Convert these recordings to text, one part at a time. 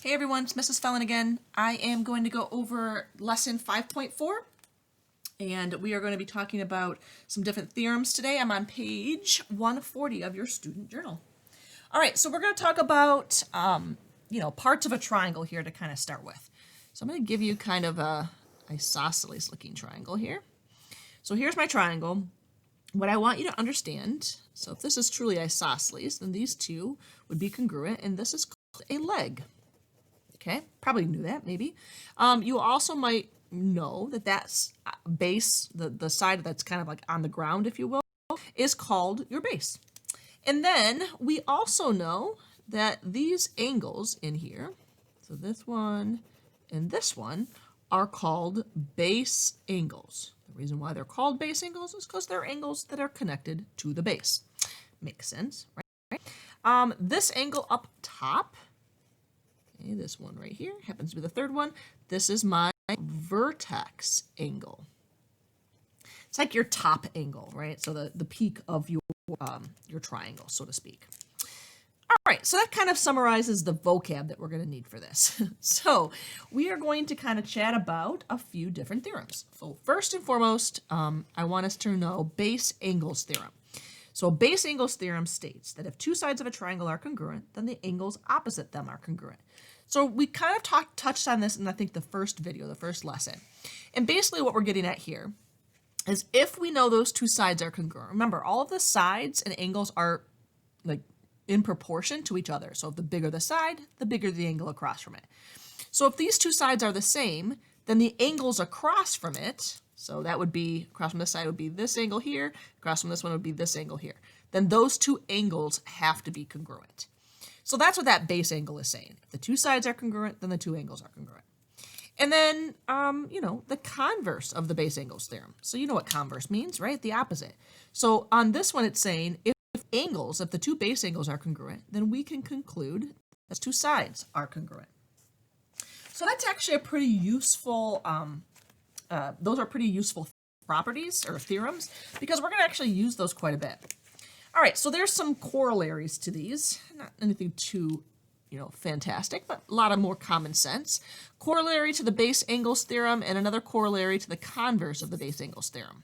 Hey everyone, it's Mrs. Fallon again. I am going to go over lesson 5.4 and we are going to be talking about some different theorems today. I'm on page 140 of your student journal. All right, so we're going to talk about, parts of a triangle here to kind of start with. So I'm going to give you kind of a isosceles looking triangle here. So here's my triangle. What I want you to understand, so if this is truly isosceles, then these two would be congruent, and this is called a leg. Okay, probably knew that, maybe. You also might know that that's base, the side that's kind of like on the ground, if you will, is called your base. And then we also know that these angles in here, so this one and this one, are called base angles. The reason why they're called base angles is because they're angles that are connected to the base. Makes sense, right? This angle up top, okay, this one right here happens to be the third one. This is my vertex angle. It's like your top angle, right? So the peak of your triangle, so to speak. All right, so that kind of summarizes the vocab that we're going to need for this. So we are going to kind of chat about a few different theorems. So first and foremost, I want us to know base angles theorem. So base angles theorem states that if two sides of a triangle are congruent, then the angles opposite them are congruent. So we kind of touched on this in, I think, the first video, the first lesson. And basically what we're getting at here is if we know those two sides are congruent, remember all of the sides and angles are like in proportion to each other. So the bigger the side, the bigger the angle across from it. So if these two sides are the same, then the angles across from it, so that would be, across from this side would be this angle here, across from this one would be this angle here. Then those two angles have to be congruent. So that's what that base angle is saying. If the two sides are congruent, then the two angles are congruent. And then, the converse of the base angles theorem. So you know what converse means, right? The opposite. So on this one, it's saying if the two base angles are congruent, then we can conclude that two sides are congruent. So that's actually a pretty useful, those are pretty useful properties or theorems because we're going to actually use those quite a bit. All right, so there's some corollaries to these. Not anything too, fantastic, but a lot of more common sense. Corollary to the base angles theorem and another corollary to the converse of the base angles theorem.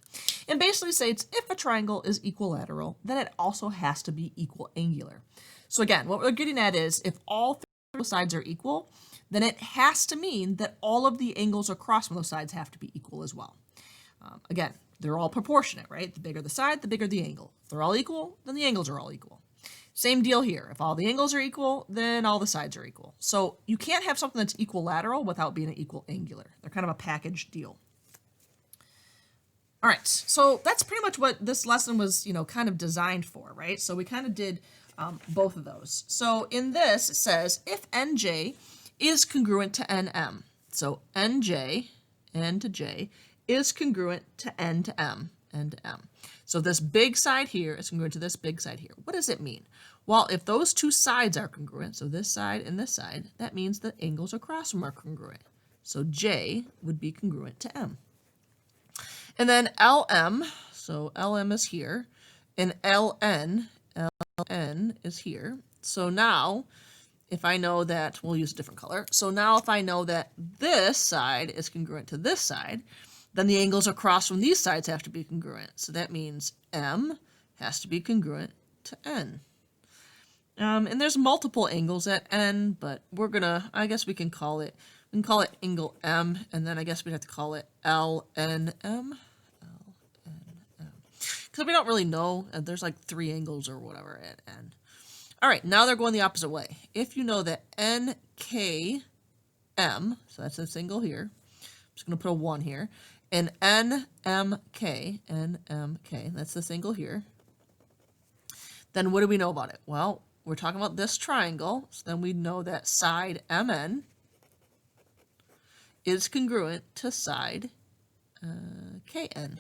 And basically states if a triangle is equilateral, then it also has to be equal angular. So again, what we're getting at is if all three sides are equal, then it has to mean that all of the angles across from those sides have to be equal as well. Again, they're all proportionate, right? The bigger the side, the bigger the angle. If they're all equal, then the angles are all equal. Same deal here. If all the angles are equal, then all the sides are equal. So you can't have something that's equilateral without being an equal angular. They're kind of a package deal. All right, so that's pretty much what this lesson was, kind of designed for, right? So we kind of did both of those. So in this, it says if nj is congruent to nm. So nj, n to j, is congruent to n to m, n to m. So this big side here is congruent to this big side here. What does it mean? Well, if those two sides are congruent, so this side and this side, that means the angles across them are congruent. So j would be congruent to m. And then lm, so lm is here, and ln is here. So now, if I know that, we'll use a different color. So now if I know that this side is congruent to this side, then the angles across from these sides have to be congruent. So that means m has to be congruent to n. And there's multiple angles at n, but I guess we can call it angle m, and then I guess we'd have to call it LNM. Because we don't really know, there's like 3 angles or whatever at n. All right, now they're going the opposite way. If you know that NKM, so that's this angle here, I'm just going to put a 1 here, and NMK, that's this angle here, then what do we know about it? Well, we're talking about this triangle, so then we know that side MN is congruent to side KN.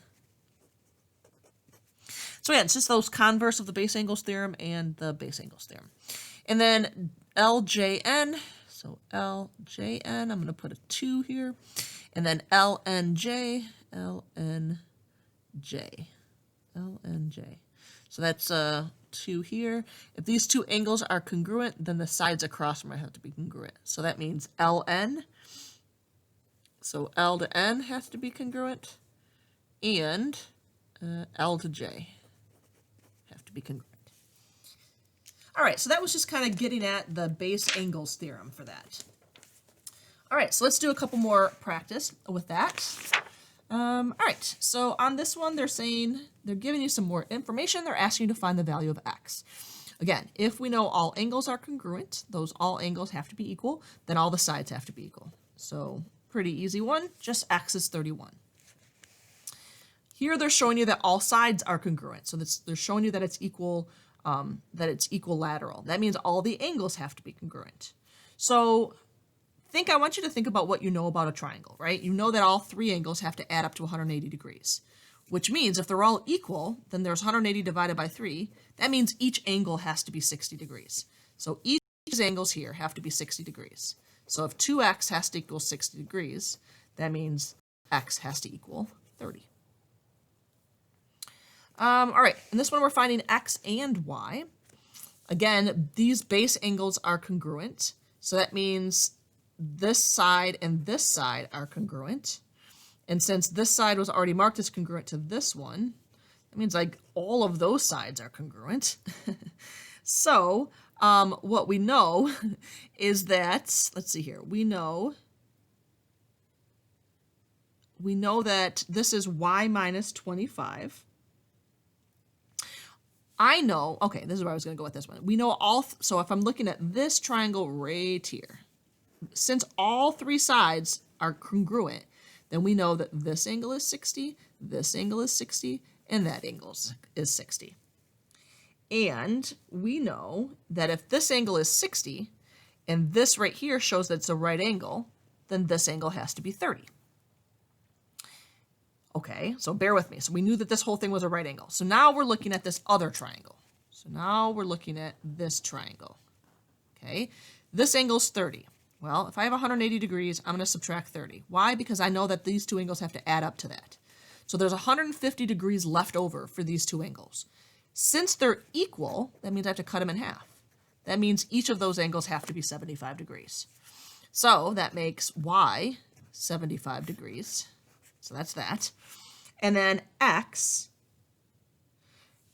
So yeah, it's just those converse of the base angles theorem and the base angles theorem. And then LJN, so LJN, I'm going to put a 2 here. And then LNJ. So that's 2 here. If these two angles are congruent, then the sides across them have to be congruent. So that means LN. So L to N has to be congruent, and L to J have to be congruent. All right, so that was just kind of getting at the base angles theorem for that. All right, so let's do a couple more practice with that. All right, so on this one, they're giving you some more information. They're asking you to find the value of x. Again, if we know all angles are congruent, those all angles have to be equal, then all the sides have to be equal. So pretty easy one, just x is 31. Here they're showing you that all sides are congruent. So they're showing you that it's equal, equilateral. That means all the angles have to be congruent. So I want you to think about what you know about a triangle, right? You know that all three angles have to add up to 180 degrees, which means if they're all equal, then there's 180 divided by 3. That means each angle has to be 60 degrees. So each of these angles here have to be 60 degrees. So if 2x has to equal 60 degrees, that means x has to equal 30. All right, in this one we're finding x and y. Again, these base angles are congruent, so that means this side and this side are congruent. And since this side was already marked as congruent to this one, that means like all of those sides are congruent. So what we know is that, let's see here, we know that this is y minus 25. I know, okay, this is where I was going to go with this one. We know so if I'm looking at this triangle right here, since all three sides are congruent, then we know that this angle is 60, this angle is 60, and that angle is 60. And we know that if this angle is 60, and this right here shows that it's a right angle, then this angle has to be 30. Okay, so bear with me. So we knew that this whole thing was a right angle. So now we're looking at this other triangle. So now we're looking at this triangle. Okay, this angle's 30. Well, if I have 180 degrees, I'm going to subtract 30. Why? Because I know that these two angles have to add up to that. So there's 150 degrees left over for these two angles. Since they're equal, that means I have to cut them in half. That means each of those angles have to be 75 degrees. So that makes y 75 degrees. So that's that. And then x,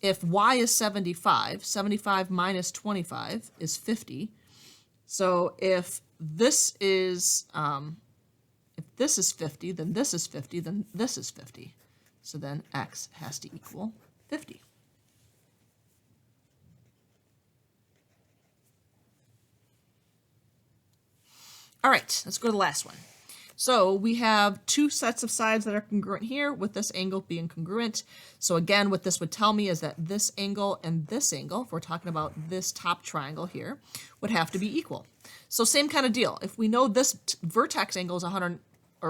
if y is 75, 75 minus 25 is 50. So if this is 50, then this is 50, then this is 50. So then x has to equal 50. All right, let's go to the last one. So we have two sets of sides that are congruent here, with this angle being congruent. So again, what this would tell me is that this angle and this angle, if we're talking about this top triangle here, would have to be equal. So same kind of deal. If we know this vertex angle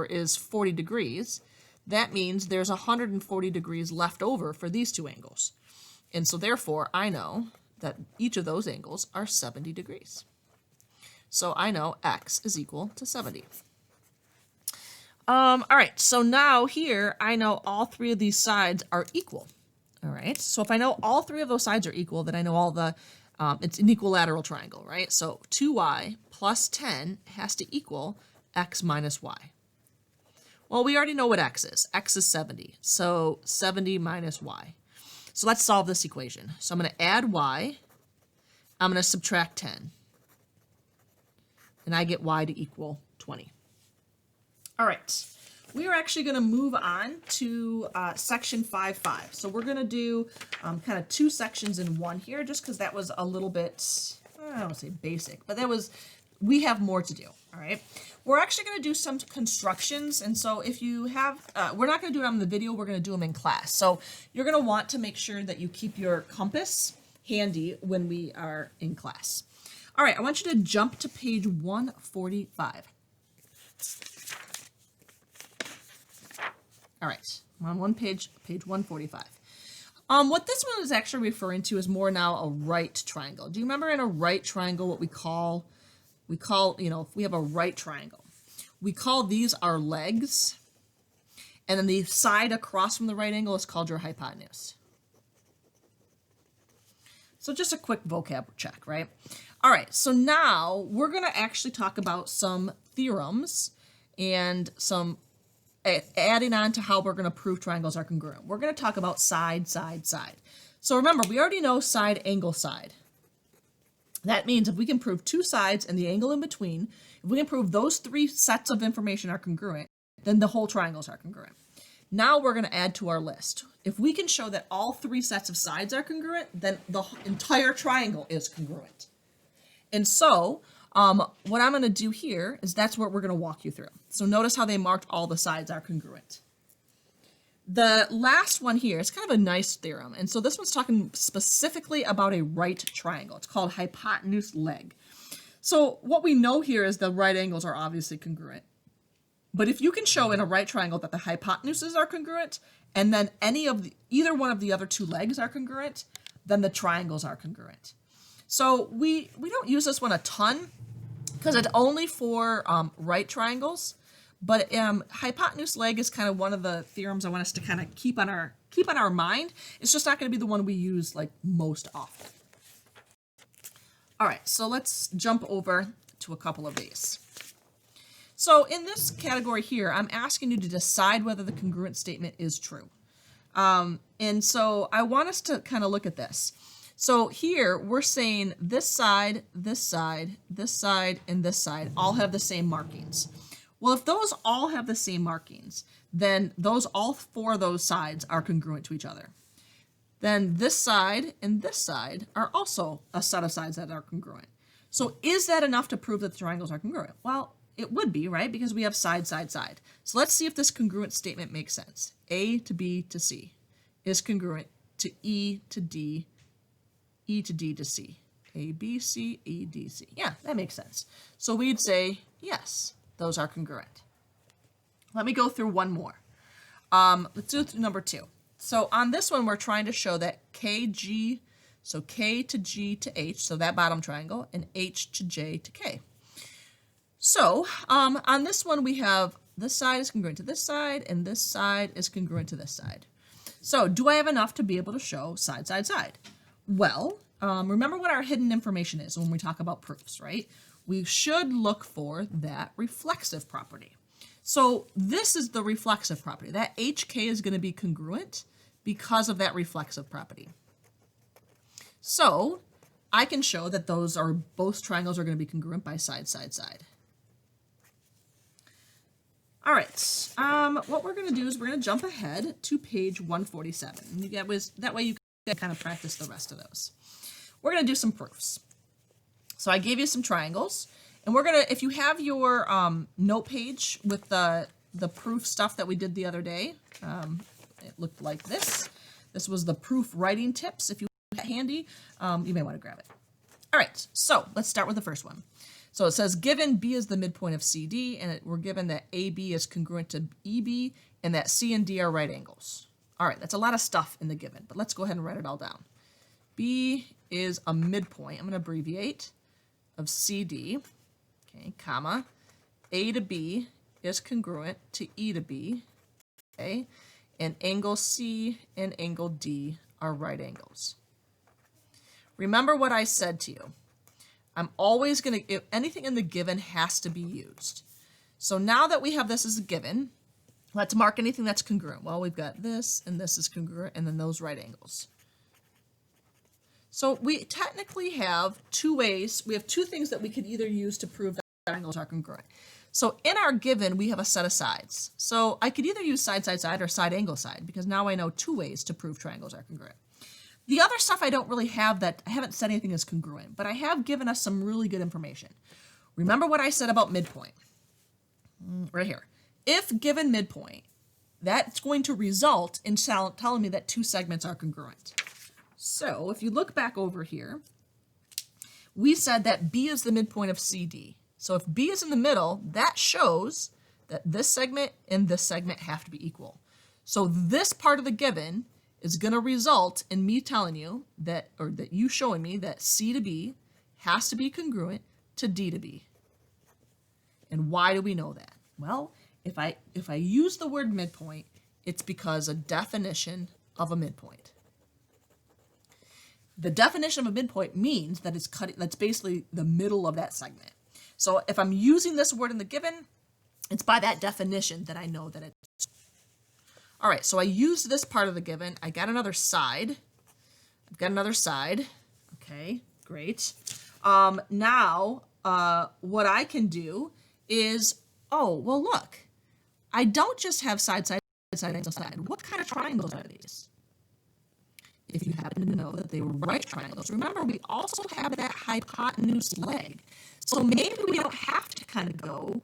is 40 degrees, that means there's 140 degrees left over for these two angles. And so therefore, I know that each of those angles are 70 degrees. So I know x is equal to 70. All right, so now here I know all three of these sides are equal. All right, so if I know all three of those sides are equal, then I know all the, it's an equilateral triangle, right? So 2y plus 10 has to equal x minus y. Well, we already know what x is. X is 70, so 70 minus y. So let's solve this equation. So I'm going to add y, I'm going to subtract 10, and I get y to equal 20. All right, we are actually going to move on to section 5.5. So we're going to do kind of two sections in one here, just because that was a little bit, I don't want to say basic, but we have more to do. All right, we're actually going to do some constructions. And so if you have, we're not going to do it on the video, we're going to do them in class. So you're going to want to make sure that you keep your compass handy when we are in class. All right, I want you to jump to page 145. All right, I'm on page 145. What this one is actually referring to is more now a right triangle. Do you remember in a right triangle what we call, you know, if we have a right triangle, we call these our legs, and then the side across from the right angle is called your hypotenuse. So just a quick vocab check, right? All right, so now we're going to actually talk about some theorems and some adding on to how we're going to prove triangles are congruent. We're going to talk about side, side, side. So remember, we already know side, angle, side. That means if we can prove two sides and the angle in between, if we can prove those three sets of information are congruent, then the whole triangles are congruent. Now we're going to add to our list. If we can show that all three sets of sides are congruent, then the entire triangle is congruent. And so what I'm going to do here is that's what we're going to walk you through. So notice how they marked all the sides are congruent. The last one here is kind of a nice theorem. And so this one's talking specifically about a right triangle. It's called hypotenuse leg. So what we know here is the right angles are obviously congruent. But if you can show in a right triangle that the hypotenuses are congruent, and then either one of the other two legs are congruent, then the triangles are congruent. So we don't use this one a ton because it's only for right triangles. But hypotenuse leg is kind of one of the theorems I want us to kind of keep on our mind. It's just not going to be the one we use like most often. All right, so let's jump over to a couple of these. So in this category here, I'm asking you to decide whether the congruent statement is true. And so I want us to kind of look at this. So here we're saying this side, this side, this side, and this side all have the same markings. Well, if those all have the same markings, then all four of those sides are congruent to each other. Then this side and this side are also a set of sides that are congruent. So is that enough to prove that the triangles are congruent? Well, it would be, right? Because we have side, side, side. So let's see if this congruent statement makes sense. A to B to C is congruent to E to D, E to D to C. A, B, C, E, D, C. Yeah, that makes sense. So we'd say, yes, those are congruent. Let me go through one more. Let's do number 2. So on this one, we're trying to show that KG, so K to G to H, so that bottom triangle, and H to J to K. So on this one, we have this side is congruent to this side, and this side is congruent to this side. So do I have enough to be able to show side, side, side? Well, remember what our hidden information is when we talk about proofs, right? We should look for that reflexive property. So this is the reflexive property. That HK is going to be congruent because of that reflexive property. So I can show that both triangles are going to be congruent by side, side, side. All right, what we're going to do is we're going to jump ahead to page 147. That way you can kind of practice the rest of those. We're going to do some proofs. So I gave you some triangles, and we're going to, if you have your note page with the proof stuff that we did the other day, it looked like this. This was the proof writing tips. If you have it handy, you may want to grab it. All right, so let's start with the first one. So it says, given B is the midpoint of CD, and we're given that AB is congruent to EB, and that C and D are right angles. All right, that's a lot of stuff in the given, but let's go ahead and write it all down. B is a midpoint, I'm going to abbreviate, of CD, okay, comma, A to B is congruent to E to B, okay, and angle C and angle D are right angles. Remember what I said to you. I'm always going to, anything in the given has to be used. So now that we have this as a given, let's mark anything that's congruent. Well, we've got this, and this is congruent, and then those right angles. So we technically have two ways. We have two things that we could either use to prove that triangles are congruent. So in our given, we have a set of sides. So I could either use side, side, side, or side, angle, side, because now I know two ways to prove triangles are congruent. The other stuff I don't really have that, I haven't said anything is congruent, but I have given us some really good information. Remember what I said about midpoint? Right here. If given midpoint, that's going to result in telling me that two segments are congruent. So if you look back over here, we said that B is the midpoint of CD. So if B is in the middle, that shows that this segment and this segment have to be equal. So this part of the given is going to result in me telling you that, or that you showing me that C to B has to be congruent to D to B. And why do we know that? Well, if I use the word midpoint, it's because a definition of a midpoint. The definition of a midpoint means that it's cutting, that's basically the middle of that segment. So if I'm using this word in the given, it's by that definition that I know that it's. All right, so I used this part of the given. I got another side. I've got another side. Okay, great. Now, what I can do is, oh, well, look. I don't just have side, side, side, angle, side. What kind of triangles are these? If you happen to know that they were right triangles. Remember, we also have that hypotenuse leg. So maybe we don't have to kind of go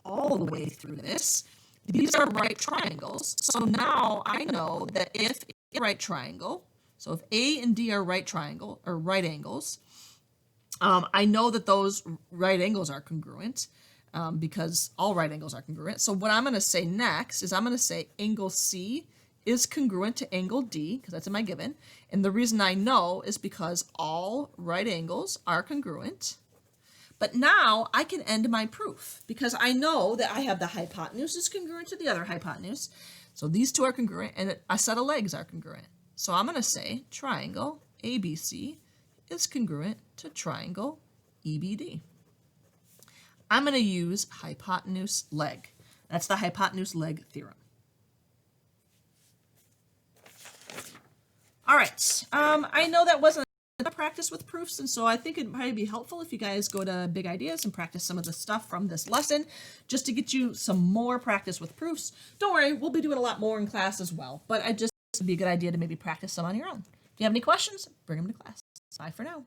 all the way through this. These are right triangles. So now I know that if a right triangle, so if A and D are right triangle or right angles, I know that those right angles are congruent because all right angles are congruent. So what I'm going to say next is I'm going to say angle C is congruent to angle D, because that's in my given. And the reason I know is because all right angles are congruent. But now I can end my proof because I know that I have the hypotenuse is congruent to the other hypotenuse. So these two are congruent and a set of legs are congruent. So I'm going to say triangle ABC is congruent to triangle EBD. I'm going to use hypotenuse leg. That's the hypotenuse leg theorem. All right, I know that wasn't a practice with proofs, and so I think it'd probably be helpful if you guys go to Big Ideas and practice some of the stuff from this lesson, just to get you some more practice with proofs. Don't worry, we'll be doing a lot more in class as well, but it'd be a good idea to maybe practice some on your own. If you have any questions, bring them to class. Bye for now.